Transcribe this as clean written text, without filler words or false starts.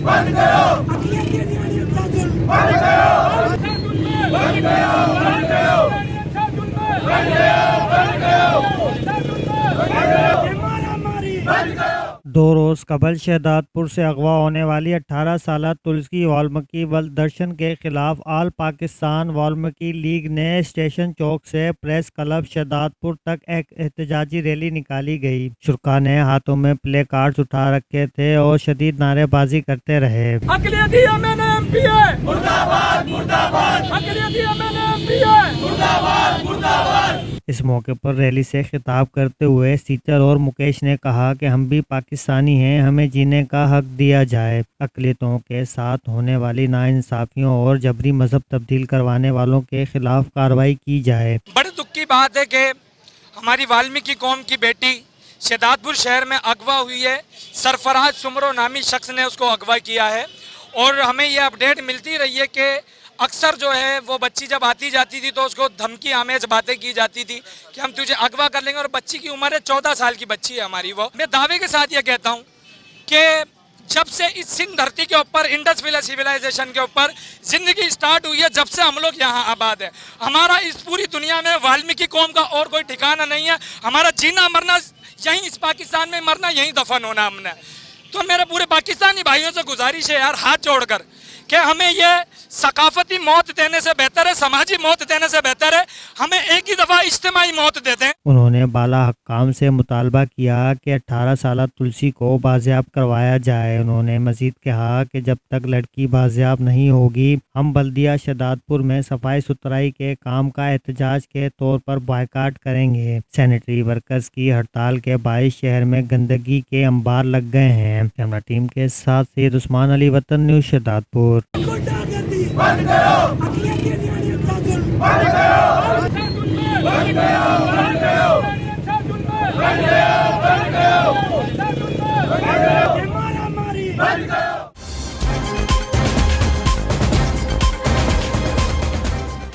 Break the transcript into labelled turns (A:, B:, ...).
A: बंद करो बंद करो बंद करो बंद करो बंद करो।
B: 2 रोज कबल शहदादपुर से अगवा होने वाली 18 साल तुलसी वाल्मीकि वल दर्शन के खिलाफ ऑल पाकिस्तान वाल्मीकि लीग ने स्टेशन चौक से प्रेस क्लब शहदादपुर तक एक एहतजाजी रैली निकाली गई। शुरा ने हाथों में प्ले कार्ड्स उठा रखे थे और शदीद नारेबाजी करते रहे।
C: अक़लियती MNMP है
A: मुर्दाबाद मुर्दाबाद,
C: अक़लियती MNMP है
A: मुर्दाबाद मुर्दाबाद।
B: इस मौके पर रैली से खिताब करते हुए सीचर और मुकेश ने कहा कि हम भी पाकिस्तानी हैं, हमें जीने का हक दिया जाए। अक़लियतों के साथ होने वाली नाइंसाफियों और जबरी मजहब तब्दील करवाने वालों के खिलाफ कार्रवाई की जाए।
C: बड़े दुख की बात है कि हमारी वाल्मीकि कौम की बेटी शहदादपुर शहर में अगवा हुई है। सरफराज सुमरो नामी शख्स ने उसको अगवा किया है और हमें ये अपडेट मिलती रही है कि अक्सर जो है वो बच्ची जब आती जाती थी तो उसको धमकी आमेज बातें की जाती थी कि हम तुझे अगवा कर लेंगे। और बच्ची की उम्र है 14 साल की बच्ची है हमारी। वो मैं दावे के साथ ये कहता हूँ कि जब से इस सिंध धरती के ऊपर इंडस वैली सिविलाइजेशन के ऊपर जिंदगी स्टार्ट हुई है, जब से हम लोग यहाँ आबाद है, हमारा इस पूरी दुनिया में वाल्मीकि कौम का और कोई ठिकाना नहीं है। हमारा जीना मरना यहीं इस पाकिस्तान में मरना, यहीं दफन होना हमने। तो मेरे पूरे पाकिस्तानी भाइयों से गुजारिश है यार, हाथ जोड़कर कि हमें ये सकाफती मौत देने से बेहतर है, समाजी मौत देने से बेहतर है हमें एक ही दफा इज्तिमाई मौत दे दें।
B: उन्होंने बाला हक्काम से मुतालबा किया कि 18 साल तुलसी को बाजियाब करवाया जाए। उन्होंने मजीद कहा कि जब तक लड़की बाजियाब नहीं होगी हम बल्दिया शहदादपुर में सफाई सुथराई के काम का एहतजाज के तौर पर बायकाट करेंगे। सैनिटरी वर्कर्स की हड़ताल के बायस शहर में गंदगी के अंबार लग गए हैं। कैमरा टीम के साथ सैयद उस्मान अली, वतन न्यूज़, शहदादपुर।
A: बंद करो बंद करो बंद करो बंद करो बंद करो।